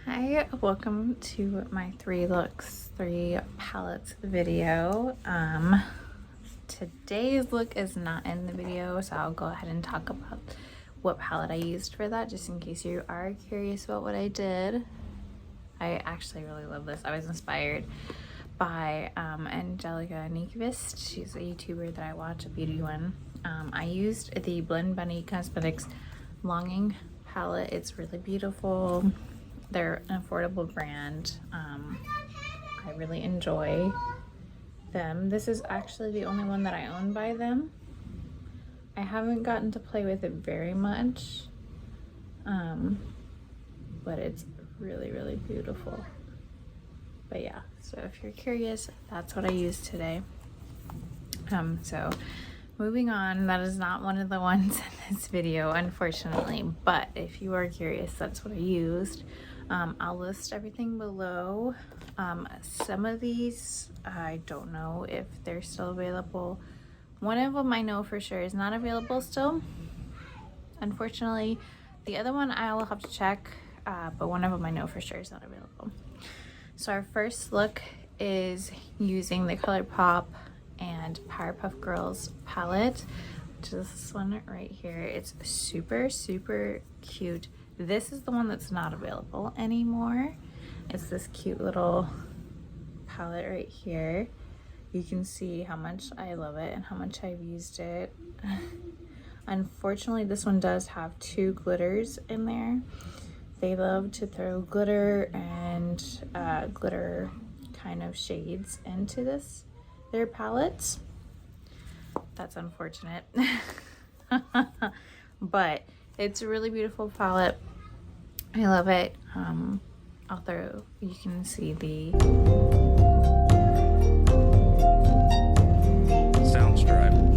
Hi, welcome to my 3 palettes video. Today's look is not in the video, so I'll go ahead and talk about what palette I used for that, just in case you are curious about what I did. I actually really love this. I was inspired by Angelica Nyqvist. She's a YouTuber that I watch, a beauty one. I used the Blend Bunny Cosmetics Longing palette. It's really beautiful. They're an affordable brand. I really enjoy them. This is actually the only one that I own by them. I haven't gotten to play with it very much, but it's really beautiful. But yeah, so if you're curious, that's what I used today. So moving on, that is not one of the ones in this video, unfortunately, but if you are curious, that's what I used. I'll list everything below. Some of these, I don't know if they're still available. One of them I know for sure is not available still, unfortunately. The other one I will have to check, but one of them I know for sure is not available. So our first look is using the Colourpop and Powerpuff Girls palette, which is this one right here. It's super cute. This is the one that's not available anymore. It's this cute little palette right here. You can see how much I love it and how much I've used it. Unfortunately, this one does have 2 glitters in there. They love to throw glitter and glitter kind of shades into their palettes. That's unfortunate. But it's a really beautiful palette. I love it. You can see the Soundstripe.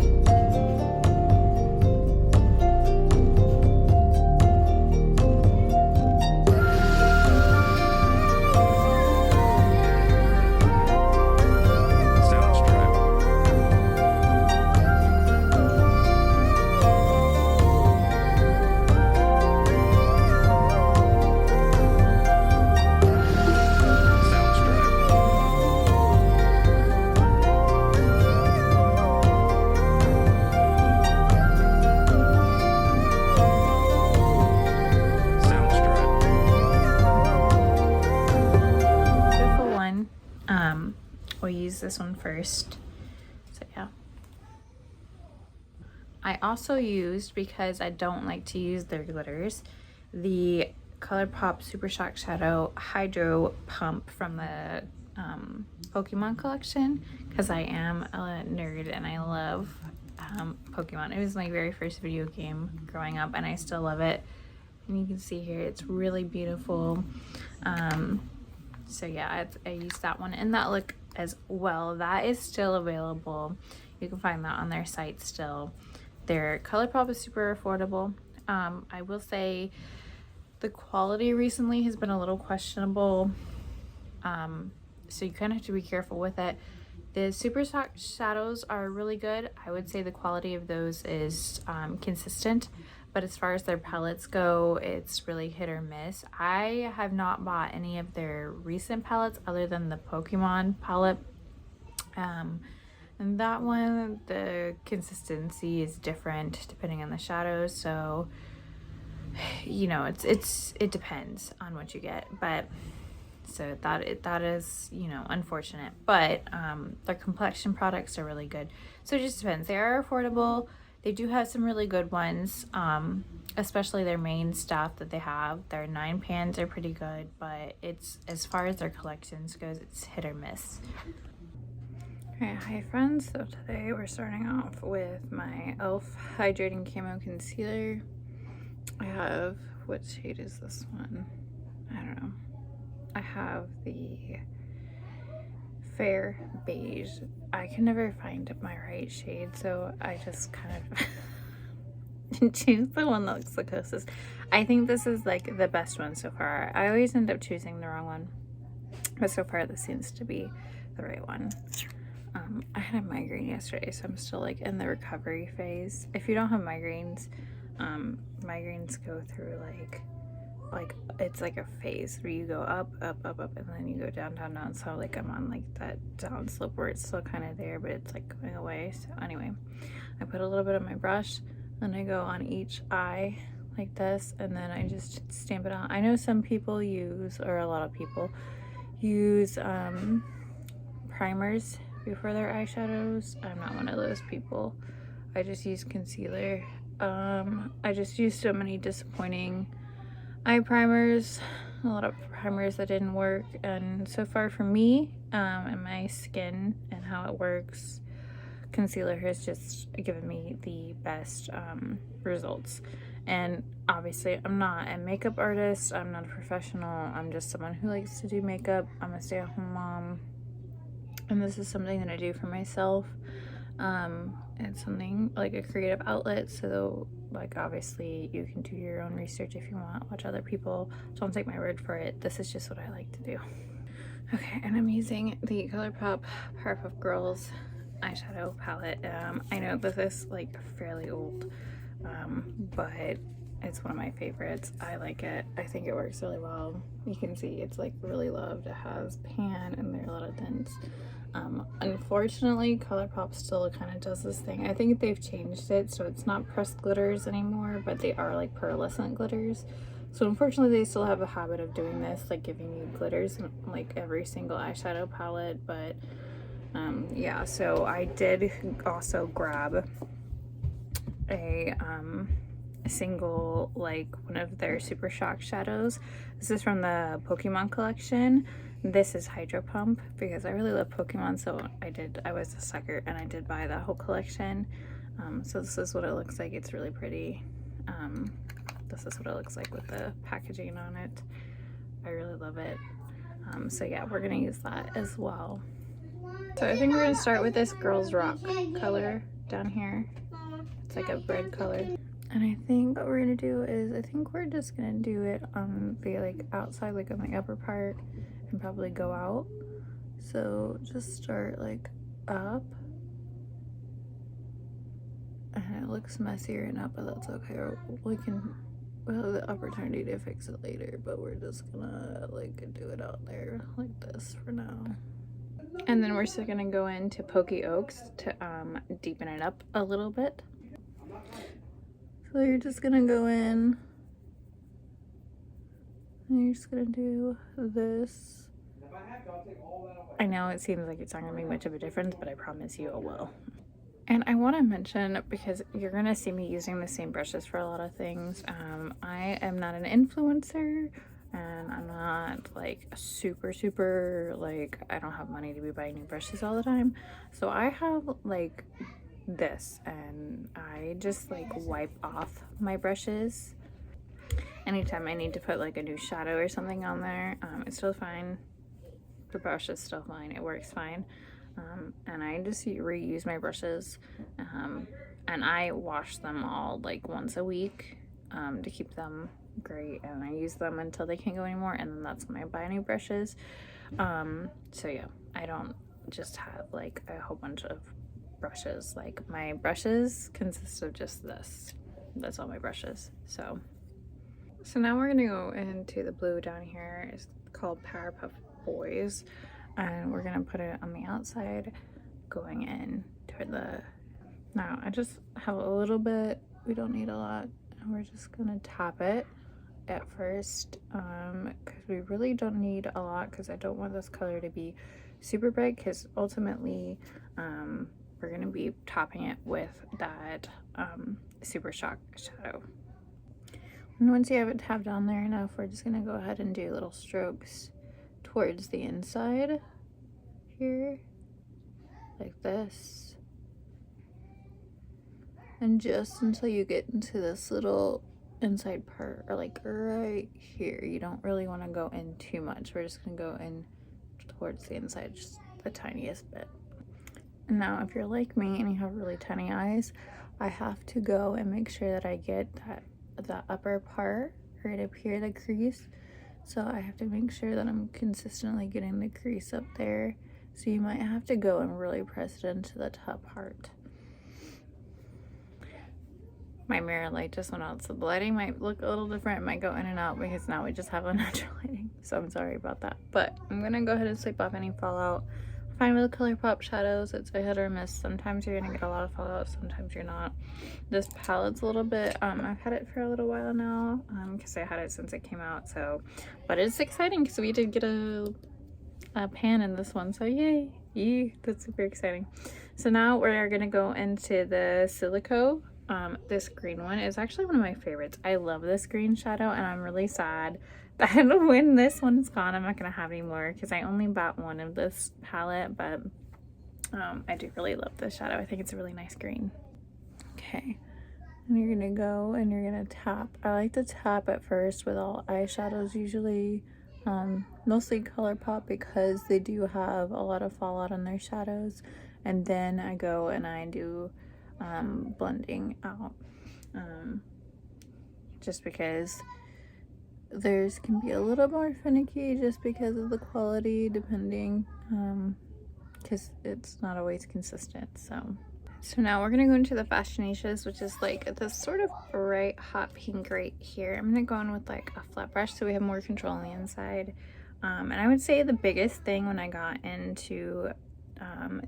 We'll use this one first. So yeah. I also used, because I don't like to use their glitters, the Colourpop Super Shock Shadow Hydro Pump from the Pokemon collection, because I am a nerd and I love Pokemon. It was my very first video game growing up and I still love it. And you can see here, it's really beautiful. So yeah, I used that one and that look as well. That is still available. You can find that on their site still. Their Colourpop is super affordable. I will say the quality recently has been a little questionable, so you kind of have to be careful with it. The Super Shock Shadows are really good. I would say the quality of those is consistent, but as far as their palettes go, it's really hit or miss. I have not bought any of their recent palettes other than the Pokemon palette. And that one, the consistency is different depending on the shadows, so you know, it depends on what you get. But so that is, you know, unfortunate, but their complexion products are really good. So it just depends. They are affordable. They do have some really good ones, especially their main stuff that they have. Their 9 pans are pretty good, but it's, as far as their collections goes, it's hit or miss. Alright, hi friends. So today we're starting off with my e.l.f. Hydrating Camo Concealer. I have, what shade is this one? I don't know. I have the Fair Beige. I can never find my right shade, so I just kind of choose the one that looks the closest. I think this is like the best one so far. I always end up choosing the wrong one, but so far this seems to be the right one. I had a migraine yesterday, so I'm still like in the recovery phase. If you don't have migraines, migraines go through like like, it's like a phase where you go up, up, up, up, and then you go down, down, down. So like I'm on like that down slope where it's still kind of there, but it's like going away. So anyway, I put a little bit on my brush, and I go on each eye like this, and then I just stamp it on. I know some people use, or a lot of people use primers before their eyeshadows. I'm not one of those people. I just use concealer. I just used so many disappointing eye primers, a lot of primers that didn't work, and so far for me and my skin and how it works, concealer has just given me the best results. And obviously I'm not a makeup artist, I'm not a professional, I'm just someone who likes to do makeup. I'm a stay-at-home mom, and this is something that I do for myself. It's something like a creative outlet, so like obviously you can do your own research if you want, watch other people, don't take my word for it. This is just what I like to do. Okay, and I'm using the Colourpop Powerpuff Girls eyeshadow palette. I know this is like fairly old, but it's one of my favorites. I like it. I think it works really well. You can see it's like really loved. It has pan and there are a lot of dents. Unfortunately, Colourpop still kind of does this thing. I think they've changed it, so it's not pressed glitters anymore, but they are like pearlescent glitters. So unfortunately, they still have a habit of doing this, like giving you glitters in like every single eyeshadow palette. But yeah, so I did also grab a single, like one of their Super Shock shadows. This is from the Pokemon collection. This is Hydro Pump because I really love Pokemon, so I was a sucker and I did buy that whole collection. So this is what it looks like. It's really pretty. This is what it looks like with the packaging on it. I really love it. So yeah, we're gonna use that as well. So I think we're gonna start with this Girls Rock color down here. It's like a red color. And I think what we're gonna do is, I think we're just gonna do it on the like outside, like on the upper part, and probably go out. So just start like up. And it looks messy right now, but that's okay. We'll have the opportunity to fix it later, but we're just gonna like do it out there like this for now. And then we're still gonna go into Pokey Oaks to deepen it up a little bit. So you're just gonna go in and you're just gonna do this. I know it seems like it's not gonna make much of a difference, but I promise you it will. And I want to mention, because you're gonna see me using the same brushes for a lot of things, I am not an influencer, and I'm not like super like, I don't have money to be buying new brushes all the time. So I have like this, and I just like wipe off my brushes anytime I need to put like a new shadow or something on there. It's still fine, the brush is still fine, it works fine. And I just reuse my brushes, and I wash them all like once a week to keep them great, and I use them until they can't go anymore, and then that's when I buy new brushes. So yeah, I don't just have like a whole bunch of brushes. Like, my brushes consist of just this. That's all my brushes. So now we're gonna go into the blue down here. It's called Powerpuff Boys, and we're gonna put it on the outside going in toward the, now I just have a little bit, we don't need a lot, and we're just gonna tap it at first, because we really don't need a lot, because I don't want this color to be super bright, because ultimately we're gonna be topping it with that Super Shock shadow. And once you have it tapped on there enough, we're just gonna go ahead and do little strokes towards the inside here, like this, and just until you get into this little inside part, or like right here. You don't really want to go in too much. We're just gonna go in towards the inside, just the tiniest bit. And now if you're like me and you have really tiny eyes, I have to go and make sure that I get that upper part right up here, the crease. So I have to make sure that I'm consistently getting the crease up there. So you might have to go and really press it into the top part. My mirror light just went out, so the lighting might look a little different. It might go in and out because now we just have unnatural lighting. So I'm sorry about that. But I'm gonna go ahead and sweep off any fallout. Fine with Colourpop shadows, it's a hit or miss. Sometimes you're gonna get a lot of fallout, sometimes you're not. This palette's a little bit, I've had it for a little while now, because I had it since it came out, so. But it's exciting because we did get a pan in this one, so yay. That's super exciting. So now we're gonna go into the silico. This green one is actually one of my favorites. I love this green shadow, and I'm really sad that when this one's gone, I'm not gonna have any more because I only bought one of this palette, but I do really love this shadow. I think it's a really nice green. Okay, and you're gonna go and you're gonna tap. I like to tap at first with all eyeshadows usually, mostly Colourpop because they do have a lot of fallout on their shadows, and then I go and I do blending out, just because theirs can be a little more finicky just because of the quality, depending, because it's not always consistent. So now we're gonna go into the Fashionistas, which is like this sort of bright hot pink right here. I'm gonna go in with like a flat brush so we have more control on the inside. And I would say the biggest thing when I got into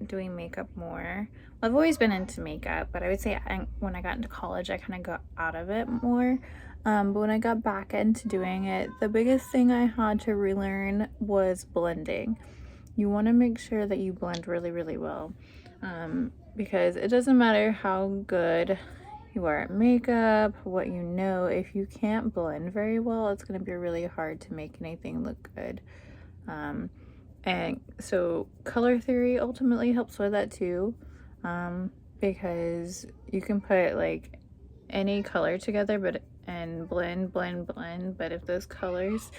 doing makeup more, well, I've always been into makeup, but I would say when I got into college I kind of got out of it more. But when I got back into doing it, the biggest thing I had to relearn was blending. You want to make sure that you blend really, really well, because it doesn't matter how good you are at makeup, what you know, if you can't blend very well, it's going to be really hard to make anything look good. And so color theory ultimately helps with that too, because you can put like any color together and blend, but if those colors,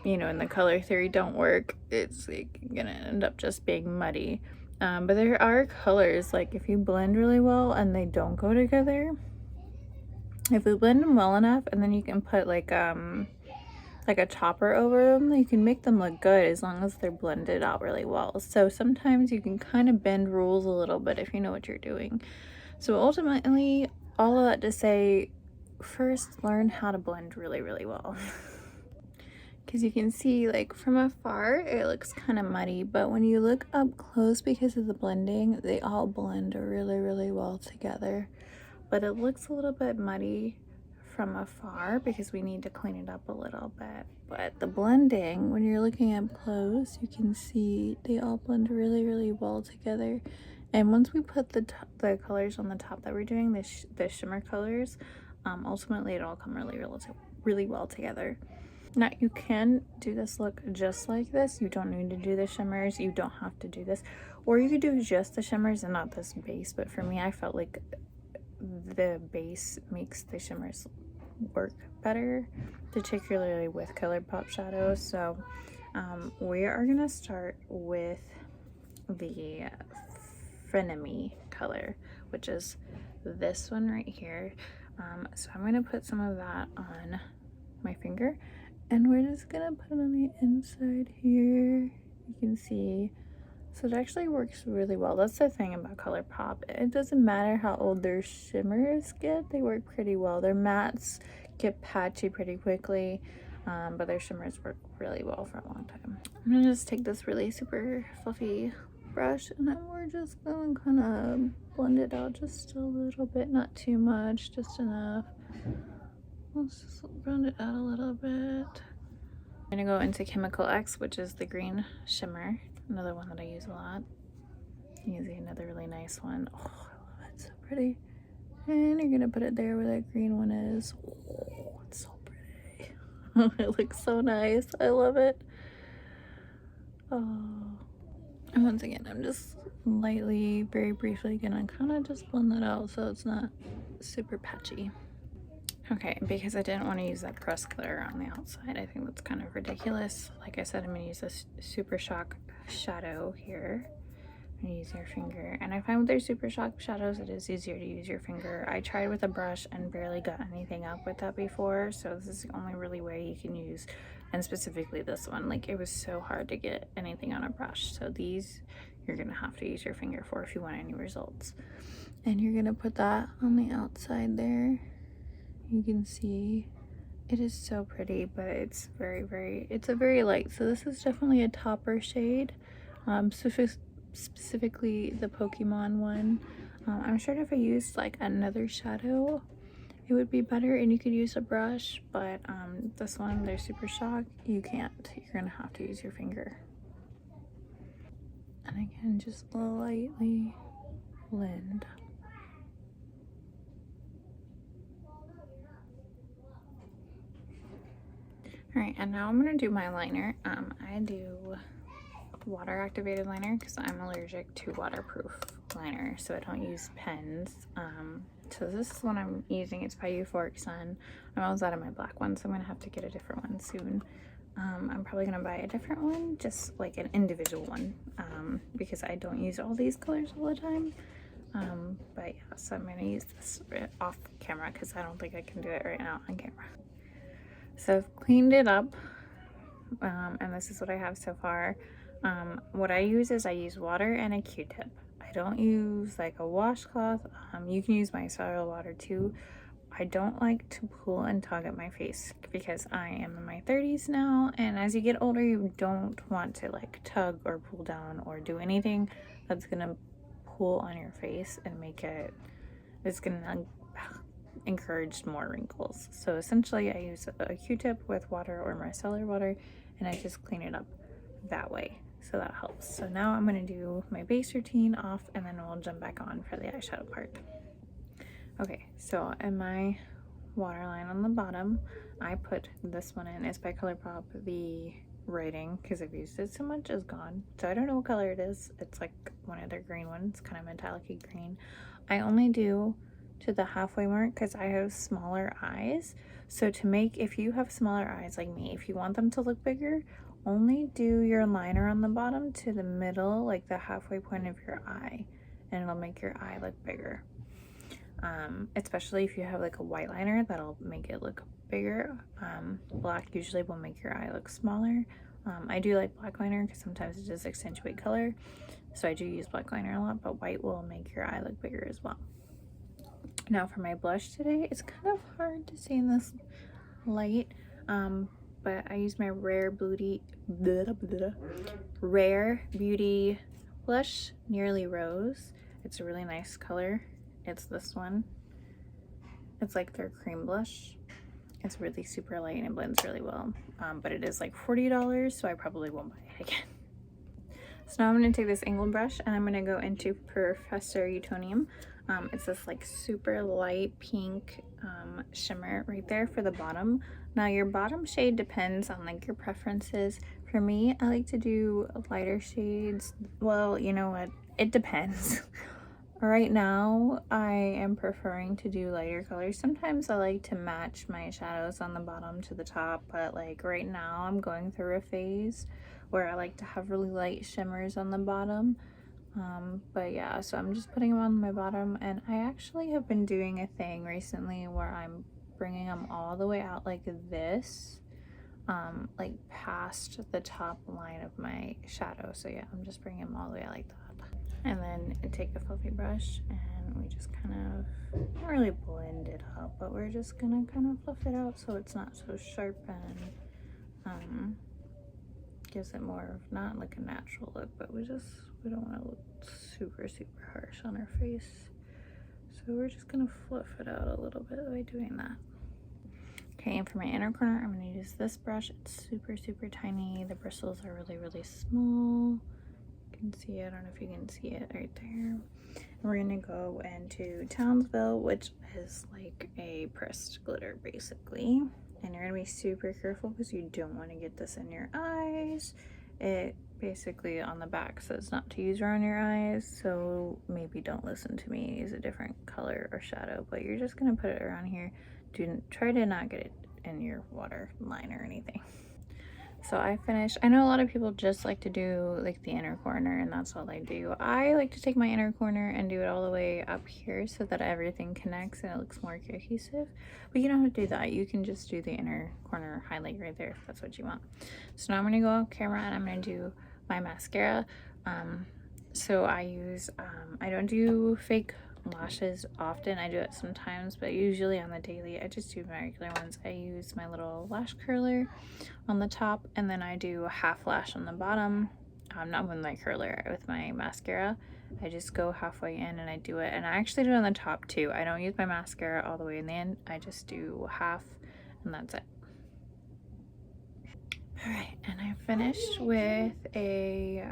you know, in the color theory don't work, it's like gonna end up just being muddy. But there are colors, like if you blend really well and they don't go together, if you blend them well enough and then you can put like a topper over them, you can make them look good as long as they're blended out really well. So sometimes you can kind of bend rules a little bit if you know what you're doing. So ultimately, all of that to say, first learn how to blend really, really well. Because you can see, like, from afar it looks kind of muddy, but when you look up close, because of the blending, they all blend really, really well together. But it looks a little bit muddy from afar because we need to clean it up a little bit. But the blending, when you're looking up close, you can see they all blend really, really well together. And once we put the colors on the top that we're doing, the shimmer colors, ultimately it all come really well together. Now you can do this look just like this. You don't need to do the shimmers. You don't have to do this. Or you could do just the shimmers and not this base. But for me, I felt like the base makes the shimmers work better, particularly with Colourpop shadows. So we are gonna start with the Frenemy color, which is this one right here. So I'm gonna put some of that on my finger, and we're just gonna put it on the inside here. You can see, so it actually works really well. That's the thing about Colourpop. It doesn't matter how old their shimmers get, they work pretty well. Their mattes get patchy pretty quickly, but their shimmers work really well for a long time. I'm gonna just take this really super fluffy brush, and then we're just gonna kind of blend it out just a little bit, not too much, just enough. Let's just round it out a little bit. I'm gonna go into Chemical X, which is the green shimmer, another one that I use a lot. You see another really nice one. Oh, I love it, so pretty. And you're gonna put it there where that green one is. Oh, it's so pretty. It looks so nice. I love it. Oh. And once again, I'm just lightly, very briefly gonna kind of just blend that out so it's not super patchy. Okay, because I didn't want to use that crust glitter on the outside. I think that's kind of ridiculous. Like I said, I'm going to use this Super Shock shadow here. I'm going to use your finger. And I find with their Super Shock shadows, it is easier to use your finger. I tried with a brush and barely got anything up with that before. So this is the only really way you can use, and specifically this one. Like, it was so hard to get anything on a brush. So these you're gonna have to use your finger for if you want any results. And you're gonna put that on the outside there. You can see it is so pretty, but it's it's a very light. So this is definitely a topper shade, specifically the Pokemon one. I'm sure if I used like another shadow, it would be better, and you could use a brush, but this one, they're super shock. You can't. You're gonna have to use your finger. And again, just lightly blend. Alright, and now I'm gonna do my liner. I do water activated liner because I'm allergic to waterproof liner, so I don't use pens. So this is one I'm using. It's by Euphoric Sun. I'm almost out of my black one, so I'm gonna have to get a different one soon. I'm probably gonna buy a different one, just like an individual one, because I don't use all these colors all the time. But yeah, so I'm gonna use this off camera because I don't think I can do it right now on camera. So I've cleaned it up, and this is what I have so far. What I use is I use water and a Q-tip. I don't use like a washcloth. You can use micellar water too. I don't like to pull and tug at my face because I am in my 30s now, and as you get older you don't want to like tug or pull down or do anything that's gonna pull on your face and make it's gonna encourage more wrinkles. So essentially I use a Q-tip with water or micellar water, and I just clean it up that way, so that helps. So now I'm gonna do my base routine off, and then we'll jump back on for the eyeshadow part. Okay, so in my waterline on the bottom, I put this one in. It's by Colourpop. The writing, because I've used it so much, is gone, so I don't know what color it is. It's like one of their green ones, kind of metallic-y green. I only do to the halfway mark because I have smaller eyes. So to make, if you have smaller eyes like me, if you want them to look bigger, only do your liner on the bottom to the middle, like the halfway point of your eye, and it'll make your eye look bigger. Especially if you have like a white liner, that'll make it look bigger. Black usually will make your eye look smaller. I do like black liner because sometimes it does accentuate color, so I do use black liner a lot, but white will make your eye look bigger as well. Now for my blush today, it's kind of hard to see in this light, but I use my Rare Beauty blush, Nearly Rose. It's a really nice color. It's this one. It's like their cream blush. It's really super light and it blends really well, but it is like $40, so I probably won't buy it again. So now I'm going to take this angled brush and I'm going to go into Professor Utonium. It's this like super light pink shimmer right there for the bottom. Now your bottom shade depends on like your preferences. For me, I like to do lighter shades. Well, you know what? It depends. Right now, I am preferring to do lighter colors. Sometimes I like to match my shadows on the bottom to the top, but like right now I'm going through a phase where I like to have really light shimmers on the bottom. But yeah, so I'm just putting them on my bottom, and I actually have been doing a thing recently where I'm bringing them all the way out like this, like past the top line of my shadow. So yeah, I'm just bringing them all the way out like that. And then take a fluffy brush and we just kind of, not really blend it up, but we're just gonna kind of fluff it out so it's not so sharp, and gives it more of not like a natural look, but we don't want to look super harsh on our face. So we're just gonna fluff it out a little bit by doing that. Okay, and for my inner corner, I'm gonna use this brush. It's super tiny. The bristles are really small. Can see, I don't know if you can see it right there. We're gonna go into Townsville, which is like a pressed glitter basically, and you're gonna be super careful because you don't want to get this in your eyes. It basically on the back says not to use around your eyes, so maybe don't listen to me, use a different color or shadow, but you're just gonna put it around here. Try to not get it in your water line or anything. So I finished. I know a lot of people just like to do like the inner corner and that's all they do. I like to take my inner corner and do it all the way up here so that everything connects and it looks more cohesive. But you don't have to do that. You can just do the inner corner highlight right there if that's what you want. So now I'm going to go off camera and I'm going to do my mascara. So I use, I don't do fake lashes often. I do it sometimes, but usually on the daily, I just do my regular ones. I use my little lash curler on the top, and then I do a half lash on the bottom. Not with my curler, with my mascara. I just go halfway in and I do it. And I actually do it on the top too. I don't use my mascara all the way in the end. I just do half, and that's it. Alright, and I finished with a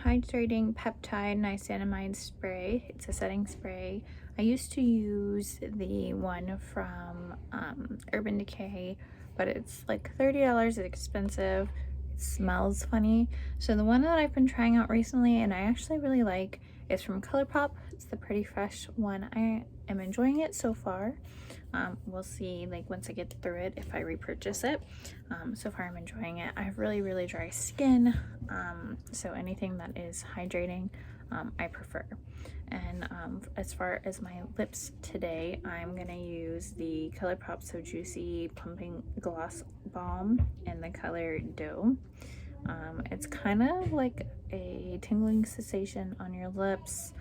hydrating peptide niacinamide spray. It's a setting spray. I used to use the one from Urban Decay, but it's like $30. It's expensive. It smells funny. So the one that I've been trying out recently and I actually really like is from Colourpop. It's the Pretty Fresh one. I am enjoying it so far. We'll see like once I get through it if I repurchase it. So far I'm enjoying it. I have really dry skin, so anything that is hydrating I prefer. And as far as my lips today, I'm gonna use the Colourpop So Juicy Pumping Gloss Balm in the color Dough. It's kind of like a tingling sensation on your lips.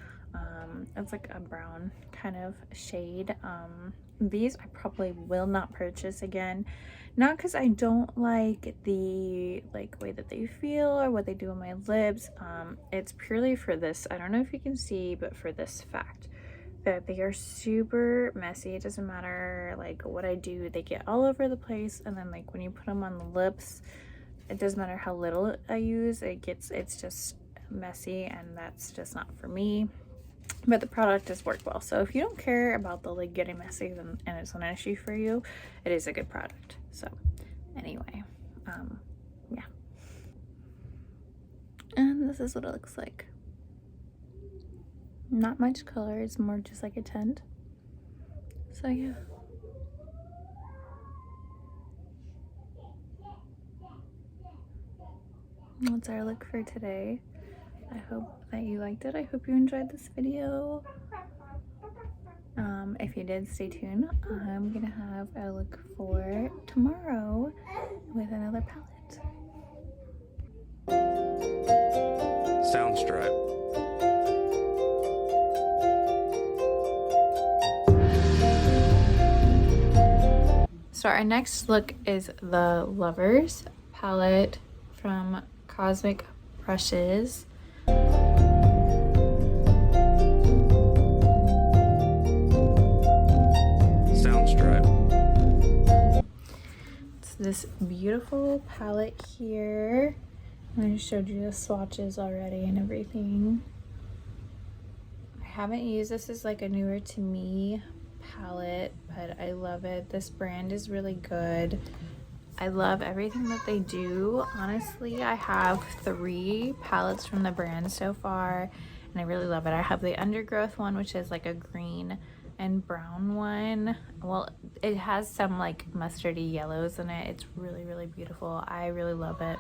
It's like a brown kind of shade. These I probably will not purchase again, not because I don't like the way that they feel or what they do on my lips. It's purely for this, I don't know if you can see, but for this fact that they are super messy. It doesn't matter like what I do, they get all over the place. And then like when you put them on the lips, it doesn't matter how little I use, it's just messy, and that's just not for me. But the product does work well. So if you don't care about the like getting messy and it's not an issue for you, it is a good product. So anyway, yeah. And this is what it looks like. Not much color, it's more just like a tint. So yeah. That's our look for today. I hope that you liked it. I hope you enjoyed this video. If you did, stay tuned. I'm gonna have a look for tomorrow with another palette. Soundstripe. So our next look is the Lovers palette from Cosmic Brushes. It's this beautiful palette here. I showed you the swatches already and everything. I haven't used this, is like a newer to me palette, but I love it. This brand is really good. I love everything that they do. Honestly, I have 3 palettes from the brand so far, and I really love it. I have the Undergrowth one, which is like a green and brown one. Well, it has some like mustardy yellows in it. It's really beautiful. I really love it.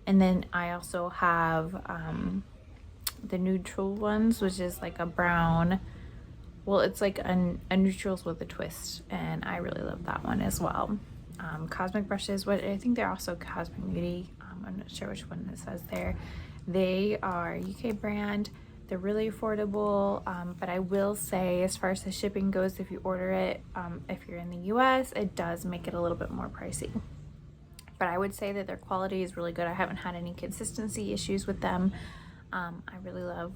And then I also have the neutral ones, which is like a brown. Well, it's like a neutrals with a twist, and I really love that one as well. Cosmic Brushes, what I think they're also Cosmic Beauty. I'm not sure which one it says there. They are a UK brand. They're really affordable, but I will say, as far as the shipping goes, if you order it, if you're in the US, it does make it a little bit more pricey. But I would say that their quality is really good. I haven't had any consistency issues with them. I really love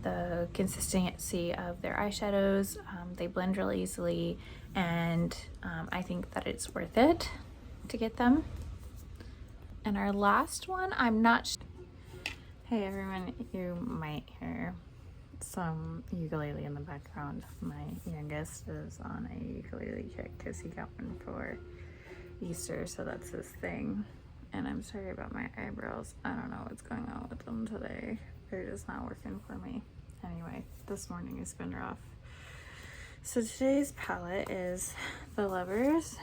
the consistency of their eyeshadows. They blend really easily, and I think that it's worth it to get them. And our last one, I'm not Hey everyone, you might hear some ukulele in the background. My youngest is on a ukulele kick because he got one for Easter, so that's his thing. And I'm sorry about my eyebrows. I don't know what's going on with them today. They're just not working for me. Anyway, this morning has been rough. So today's palette is The Lovers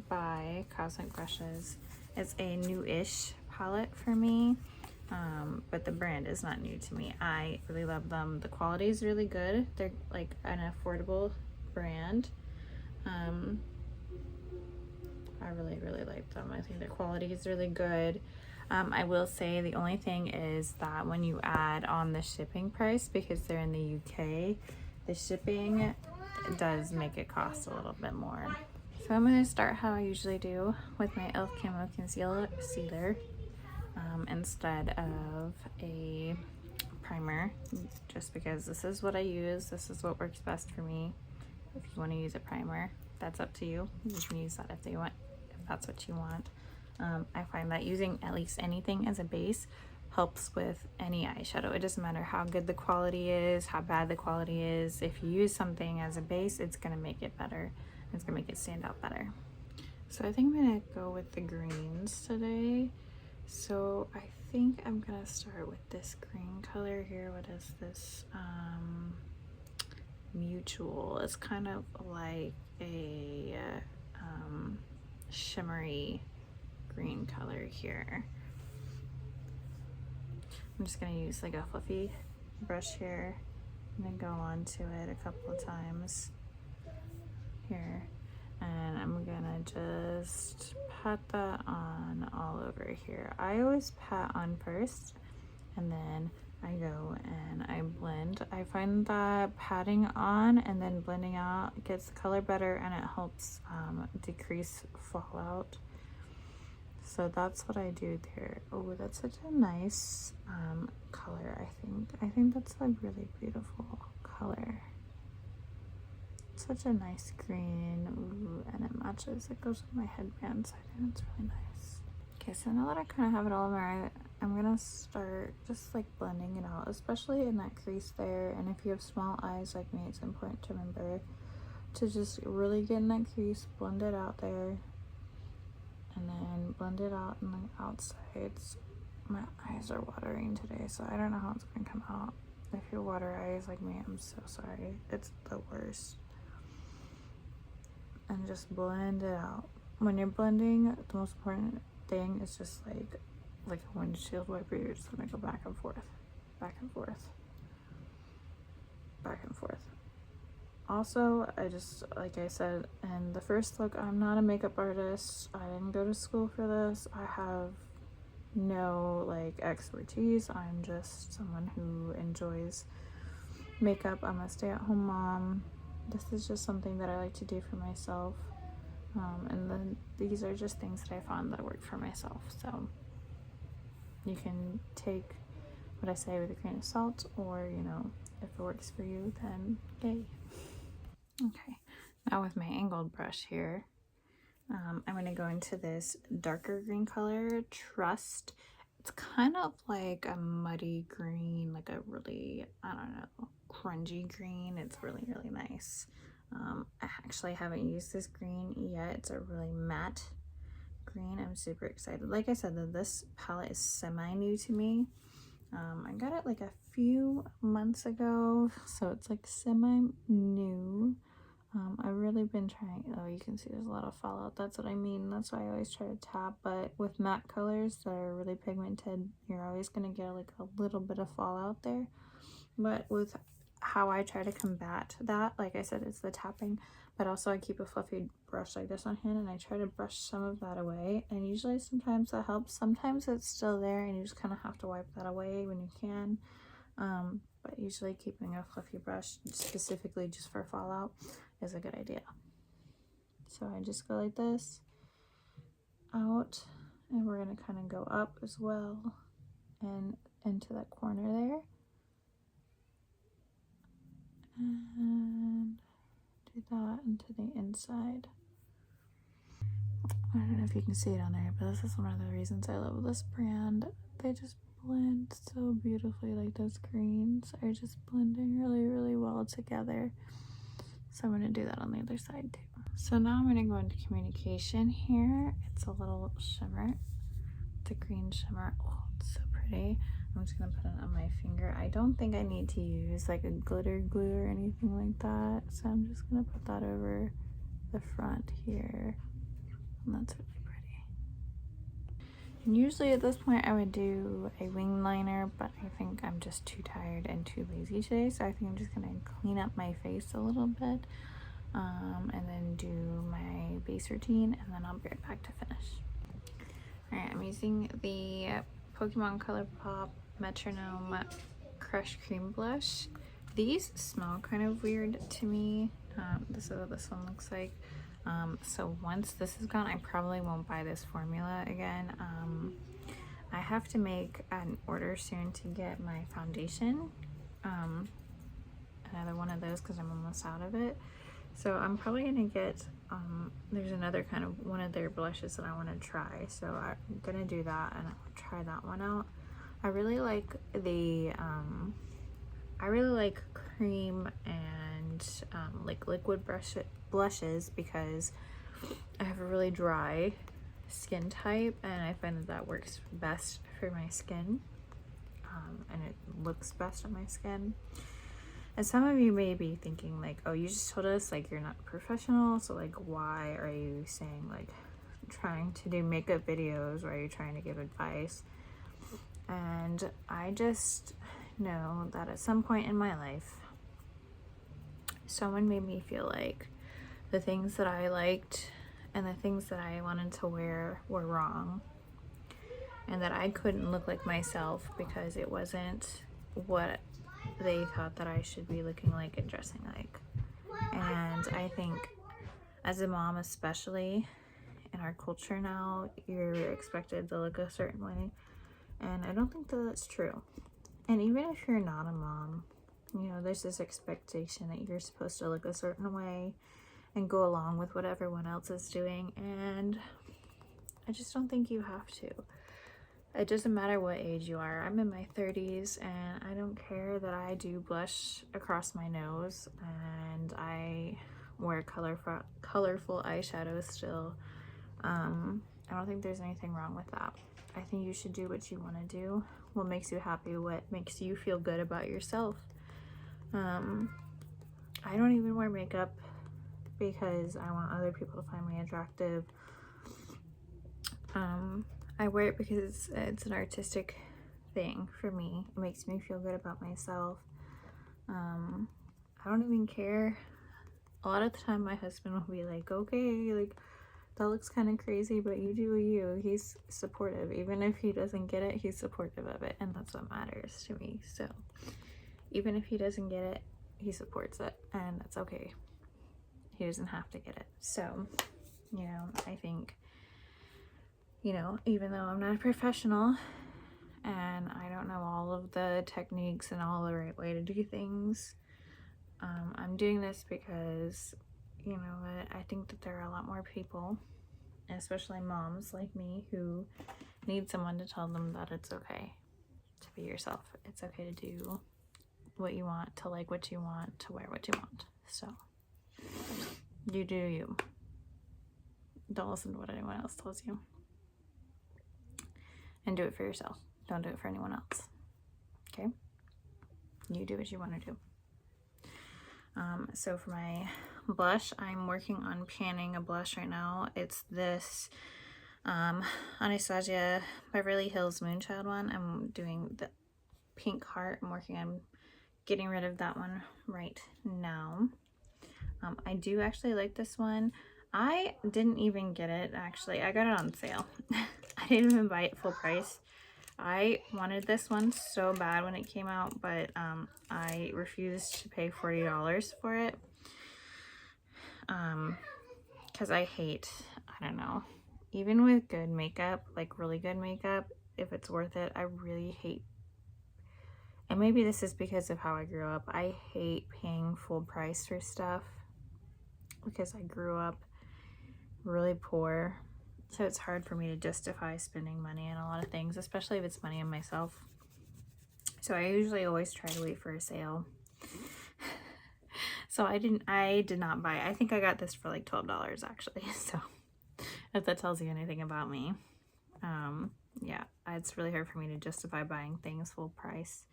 by Cosmic Brushes. It's a new-ish palette for me, but the brand is not new to me. I really love them. The quality is really good. They're like an affordable brand. I really like them. I think the quality is really good. I will say the only thing is that when you add on the shipping price, because they're in the UK, the shipping does make it cost a little bit more. So I'm going to start how I usually do with my e.l.f. Camo Concealer instead of a primer, just because this is what I use. This is what works best for me. If you want to use a primer, that's up to you. You can use that if that's what you want. I find that using at least anything as a base helps with any eyeshadow. It doesn't matter how good the quality is, how bad the quality is. If you use something as a base, it's going to make it better. It's going to make it stand out better. So I think I'm going to go with the greens today. So I think I'm going to start with this green color here. What is this? Mutual. It's kind of like a shimmery green color here. I'm just going to use like a fluffy brush here and then go on to it a couple of times here, and I'm gonna just pat that on all over here. I always pat on first and then I go and I blend. I find that patting on and then blending out gets the color better, and it helps decrease fallout. So that's what I do there. Oh, that's such a nice color. I think that's a really beautiful color. Such a nice green. Ooh, and it matches. It goes with my headband, so I think it's really nice. Okay, so now that I kind of have it all over, I'm gonna start just like blending it out, especially in that crease there. And if you have small eyes like me, it's important to remember to just really get in that crease, blend it out there, and then blend it out on the outsides. My eyes are watering today, so I don't know how it's gonna come out. If you water eyes like me, I'm so sorry. It's the worst. And just blend it out. When you're blending, the most important thing is just like a windshield wiper. You're just gonna go back and forth, back and forth, back and forth. Also, like I said in the first look, I'm not a makeup artist. I didn't go to school for this. I have no like expertise. I'm just someone who enjoys makeup. I'm a stay-at-home mom. This is just something that I like to do for myself, and then these are just things that I found that work for myself. So you can take what I say with a grain of salt, or if it works for you, then yay. Okay, now with my angled brush here, I'm going to go into this darker green color, Trust. It's kind of like a muddy green, like a really, I don't know, grungy green. It's really, really nice. I actually haven't used this green yet. It's a really matte green. I'm super excited. Like I said, this palette is semi-new to me. I got it like a few months ago, so it's like semi-new. I've really been trying. Oh, you can see there's a lot of fallout. That's what I mean. That's why I always try to tap. But with matte colors that are really pigmented, you're always going to get like a little bit of fallout there. But with how I try to combat that, like I said, it's the tapping, but also I keep a fluffy brush like this on hand and I try to brush some of that away, and usually sometimes that helps. Sometimes it's still there and you just kind of have to wipe that away when you can. But usually keeping a fluffy brush specifically just for fallout is a good idea. So I just go like this out, and we're going to kind of go up as well and into that corner there, and do that into the inside. I don't know if you can see it on there, but this is one of the reasons I love this brand. They just blend so beautifully. Like those greens are just blending really, really well together. So I'm going to do that on the other side too. So now I'm going to go into communication here. It's a little shimmer. It's a green shimmer. Oh, it's so pretty. I'm just going to put it on my finger. I don't think I need to use like a glitter glue or anything like that. So I'm just going to put that over the front here. And that's really pretty. And usually at this point I would do a wing liner, but I think I'm just too tired and too lazy today, so I think I'm just gonna clean up my face a little bit, and then do my base routine, and then I'll be right back to finish. Alright, I'm using the Pokemon Colourpop Metronome Crush Cream Blush. These smell kind of weird to me. This is what this one looks like. So once this is gone, I probably won't buy this formula again. I have to make an order soon to get my foundation. Another one of those because I'm almost out of it. So I'm probably gonna get, there's another kind of one of their blushes that I want to try. So I'm gonna do that and I'll try that one out. I really like the, I really like cream and like liquid blushes because I have a really dry skin type and I find that that works best for my skin, and it looks best on my skin. And some of you may be thinking like, oh, you just told us like you're not a professional, so like why are you saying like trying to do makeup videos, or are you trying to give advice? And I just know that at some point in my life someone made me feel like the things that I liked and the things that I wanted to wear were wrong, and that I couldn't look like myself because it wasn't what they thought that I should be looking like and dressing like. And I think as a mom, especially in our culture now, you're expected to look a certain way, and I don't think that that's true. And even if you're not a mom, you know, there's this expectation that you're supposed to look a certain way and go along with what everyone else is doing, and I just don't think you have to. It doesn't matter what age you are. I'm in my 30s and I don't care that I do blush across my nose and I wear colorful eyeshadow still. I don't think there's anything wrong with that. I think you should do what you want to do, what makes you happy, what makes you feel good about yourself. I don't even wear makeup because I want other people to find me attractive. I wear it because it's an artistic thing for me. It makes me feel good about myself. I don't even care. A lot of the time my husband will be like, okay, like that looks kind of crazy, but you do you. He's supportive. Even if he doesn't get it, he's supportive of it, and that's what matters to me. So even if he doesn't get it, he supports it, and that's okay. He doesn't have to get it. So, you know, I think, you know, even though I'm not a professional and I don't know all of the techniques and all the right way to do things, I'm doing this because, you know, I think that there are a lot more people, especially moms like me, who need someone to tell them that it's okay to be yourself. It's okay to do what you want, to like what you want, to wear what you want. So you do you. Don't listen to what anyone else tells you. And do it for yourself. Don't do it for anyone else. Okay? You do what you want to do. So for my blush, I'm working on panning a blush right now. It's this Anastasia Beverly Hills Moonchild one. I'm doing the pink heart. I'm working on getting rid of that one right now. I do actually like this one. I didn't even get it, actually. I got it on sale. I didn't even buy it full price. I wanted this one so bad when it came out, but I refused to pay $40 for it. Because I hate, I don't know, even with good makeup, like really good makeup, if it's worth it, I really hate, and maybe this is because of how I grew up, I hate paying full price for stuff because I grew up really poor. So it's hard for me to justify spending money on a lot of things, especially if it's money on myself. So I usually always try to wait for a sale. So I did not buy it. I think I got this for like $12 actually. So if that tells you anything about me. Yeah, it's really hard for me to justify buying things full price,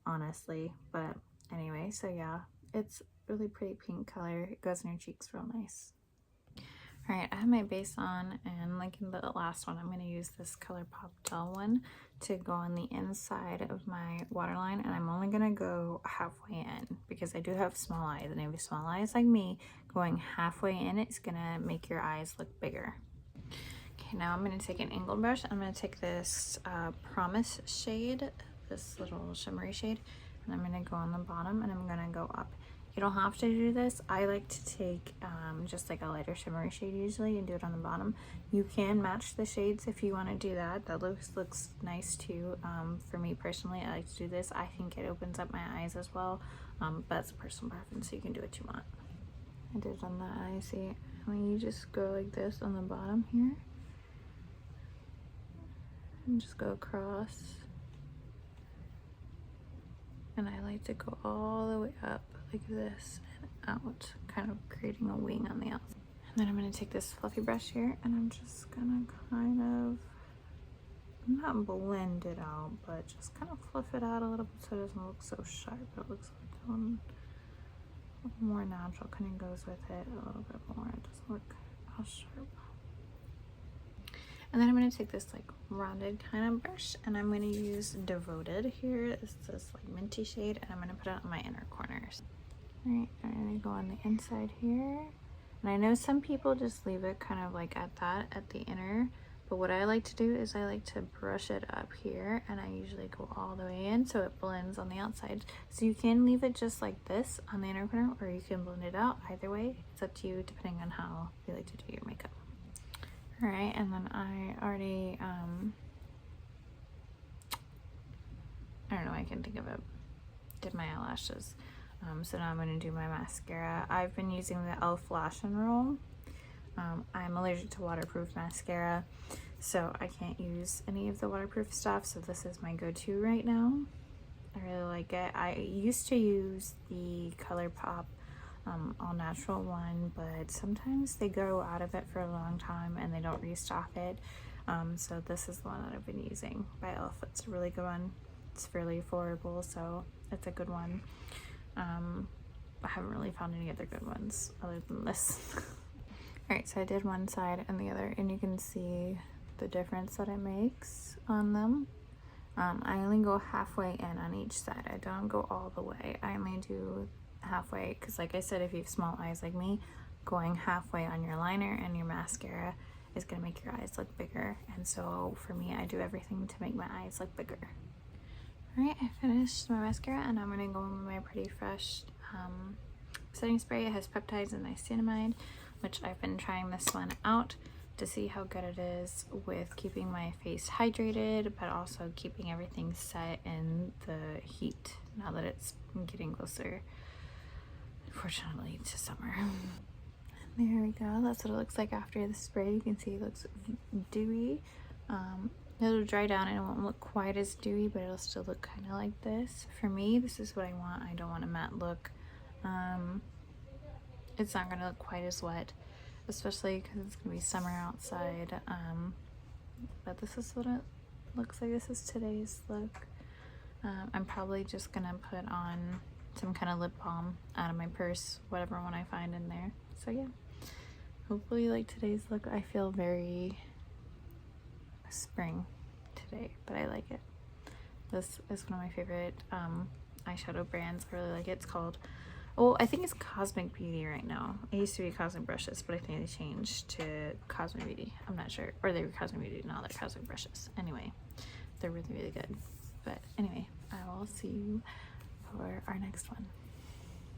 honestly. But anyway, so yeah, it's really pretty pink color. It goes in your cheeks real nice. Alright, I have my base on, and like in the last one, I'm going to use this Colourpop gel one to go on the inside of my waterline, and I'm only going to go halfway in because I do have small eyes, and if you have small eyes like me, going halfway in, it's going to make your eyes look bigger. Okay, now I'm going to take an angled brush. I'm going to take this Promise shade, this little shimmery shade, and I'm going to go on the bottom and I'm going to go up. You don't have to do this. I like to take just like a lighter shimmery shade usually and do it on the bottom. You can match the shades if you want to do that. That looks nice too. For me personally, I like to do this. I think it opens up my eyes as well, but it's a personal preference, so you can do what you want. I did it on the eye. See, when you just go like this on the bottom here, and just go across, and I like to go all the way up like this and out, kind of creating a wing on the outside. And then I'm going to take this fluffy brush here and I'm just gonna kind of not blend it out, but just kind of fluff it out a little bit so it doesn't look so sharp. It looks like a little more natural, kind of goes with it a little bit more. It doesn't look all sharp. And then I'm going to take this like rounded kind of brush and I'm going to use Devoted here. It's this like minty shade and I'm going to put it on my inner corners. Alright, I'm going to go on the inside here. And I know some people just leave it kind of like at the inner. But what I like to do is I like to brush it up here and I usually go all the way in so it blends on the outside. So you can leave it just like this on the inner corner or you can blend it out. Either way, it's up to you depending on how you like to do your makeup. Alright, and then I already, I don't know, I can think of it, did my eyelashes. So now I'm going to do my mascara. I've been using the e.l.f. Lash and Roll. I'm allergic to waterproof mascara, so I can't use any of the waterproof stuff, so this is my go-to right now. I really like it. I used to use the Colourpop all natural one, but sometimes they go out of it for a long time and they don't restock it. So this is the one that I've been using by e.l.f. It's a really good one. It's fairly affordable, so it's a good one. I haven't really found any other good ones other than this. Alright, so I did one side and the other, and you can see the difference that it makes on them. I only go halfway in on each side. I don't go all the way. I only do halfway because, like I said, if you have small eyes like me, going halfway on your liner and your mascara is going to make your eyes look bigger. And so for me, I do everything to make my eyes look bigger. Alright, I finished my mascara and I'm going to go in with my Pretty Fresh setting spray. It has peptides and niacinamide, which I've been trying this one out to see how good it is with keeping my face hydrated, but also keeping everything set in the heat now that it's getting closer, unfortunately, to summer. And there we go. That's what it looks like after the spray. You can see it looks dewy. It'll dry down and it won't look quite as dewy, but it'll still look kind of like this. For me, this is what I want. I don't want a matte look. It's not going to look quite as wet, especially because it's going to be summer outside. But this is what it looks like. This is today's look. I'm probably just going to put on some kind of lip balm out of my purse, whatever one I find in there. So yeah, hopefully you like today's look. I feel very spring today, but I like it. This is one of my favorite eyeshadow brands. I really like it. It's called, oh, I think it's Cosmic Beauty right now. It used to be Cosmic Brushes, but I think they changed to Cosmic Beauty. I'm not sure. Or they were Cosmic Beauty, now they're Cosmic Brushes. Anyway, they're really, really good. But anyway, I will see you for our next one.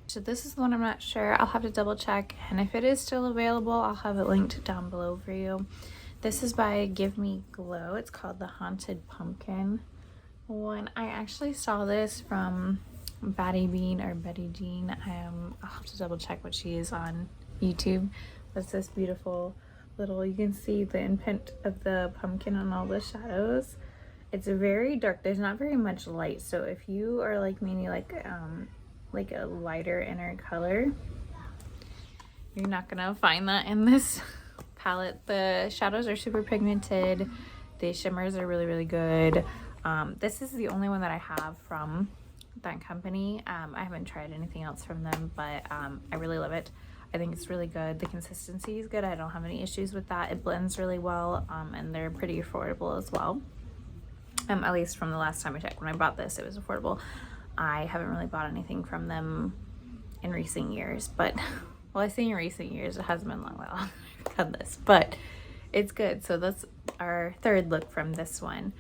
So this is the one I'm not sure. I'll have to double check, and if it is still available, I'll have it linked down below for you. This is by Give Me Glow. It's called the Haunted Pumpkin one. I actually saw this from Betty Jean. I'll have to double check what she is on YouTube. That's this beautiful little, you can see the imprint of the pumpkin on all the shadows. It's very dark. There's not very much light, so if you are like me and you like a lighter inner color, you're not gonna find that in this palette. The shadows are super pigmented. The shimmers are really, really good. This is the only one that I have from that company. I haven't tried anything else from them, but I really love it. I think it's really good. The consistency is good. I don't have any issues with that. It blends really well, and they're pretty affordable as well. At least from the last time I checked. When I bought this, it was affordable. I haven't really bought anything from them in recent years, but well, I say in recent years, it hasn't been long while I've done this, but it's good. So that's our third look from this one.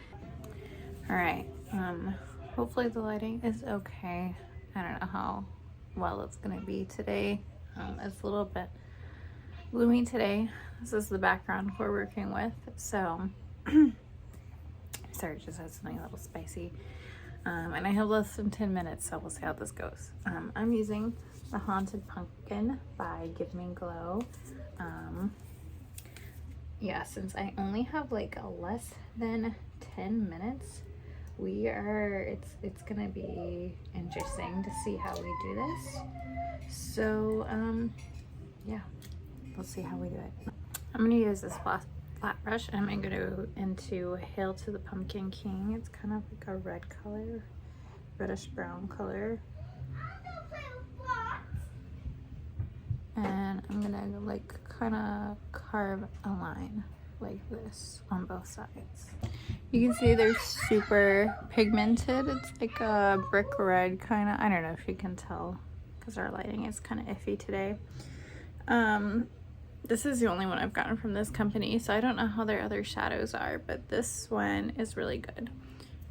All right, hopefully the lighting is okay. I don't know how well it's gonna be today. It's a little bit gloomy today. This is the background we're working with, so sorry, it just has something a little spicy. And I have less than 10 minutes, so we'll see how this goes. I'm using the Haunted Pumpkin by Give Me Glow. Yeah, since I only have like less than 10 minutes, it's gonna be interesting to see how we do this. So yeah, we'll see how we do it. I'm gonna use this flat brush, and I'm gonna go into Hail to the Pumpkin King. It's kind of like a red color, reddish brown color. And I'm gonna like kind of carve a line like this on both sides. You can see they're super pigmented. It's like a brick red kind of, I don't know if you can tell because our lighting is kind of iffy today. This is the only one I've gotten from this company, so I don't know how their other shadows are, but this one is really good.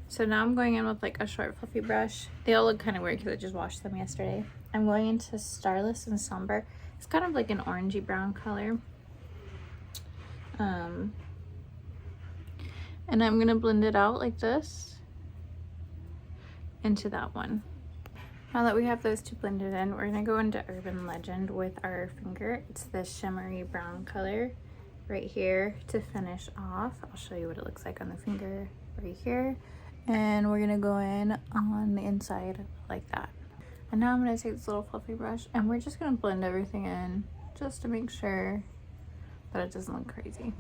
So now I'm going in with like a short fluffy brush. They all look kind of weird because I just washed them yesterday. I'm going into Starless and Somber. It's kind of like an orangey brown color. And I'm gonna blend it out like this into that one. Now that we have those two blended in, we're gonna go into Urban Legend with our finger. It's this shimmery brown color right here to finish off. I'll show you what it looks like on the finger right here. And we're gonna go in on the inside like that. And now I'm gonna take this little fluffy brush and we're just gonna blend everything in just to make sure that it doesn't look crazy.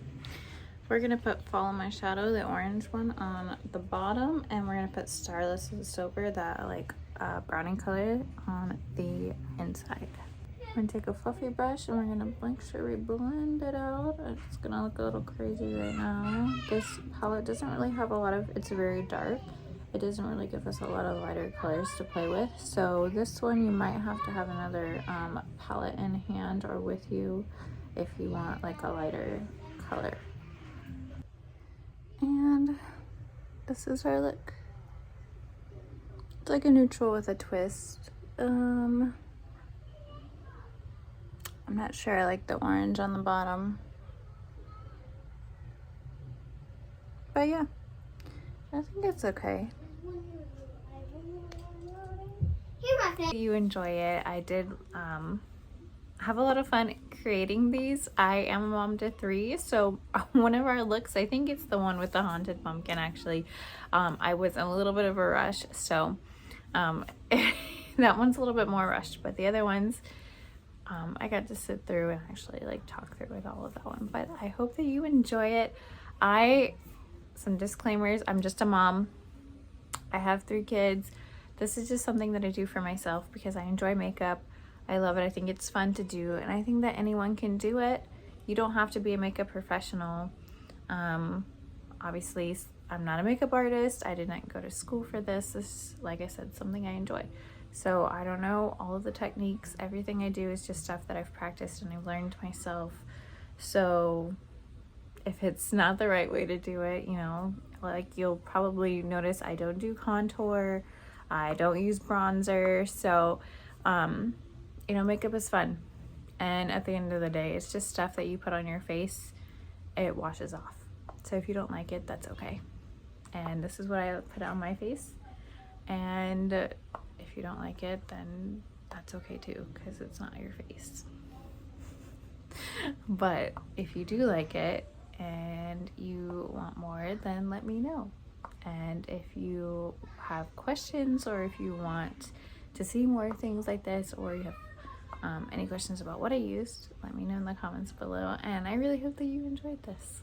We're gonna put Follow My Shadow, the orange one, on the bottom, and we're gonna put Starless and Sober, that like browning color, on the inside. I'm gonna take a fluffy brush and we're gonna make sure we blend it out. It's gonna look a little crazy right now. This palette doesn't really have a lot of, it's very dark. It doesn't really give us a lot of lighter colors to play with. So this one you might have to have another palette in hand or with you if you want like a lighter color. And this is our look. It's like a neutral with a twist. I'm not sure I like the orange on the bottom. But yeah, I think it's okay. You enjoy it. I did have a lot of fun creating these. I am a mom to 3, so one of our looks, I think it's the one with the Haunted Pumpkin actually, I was in a little bit of a rush, so that one's a little bit more rushed, but the other ones I got to sit through and actually like talk through with all of that one. But I hope that you enjoy it. Some disclaimers, I'm just a mom. I have 3 kids. This is just something that I do for myself because I enjoy makeup. I love it. I think it's fun to do, and I think that anyone can do it. You don't have to be a makeup professional. Obviously, I'm not a makeup artist. I didn't go to school for this. This is, like I said, something I enjoy. So I don't know all of the techniques. Everything I do is just stuff that I've practiced and I've learned myself. So if it's not the right way to do it, you know, like you'll probably notice I don't do contour. I don't use bronzer. So, you know, makeup is fun. And at the end of the day, it's just stuff that you put on your face. It washes off. So if you don't like it, that's okay. And this is what I put on my face. And if you don't like it, then that's okay too, because it's not your face. But if you do like it and you want more, then let me know. And if you have questions, or if you want to see more things like this, or you have any questions about what I used, let me know in the comments below. And I really hope that you enjoyed this.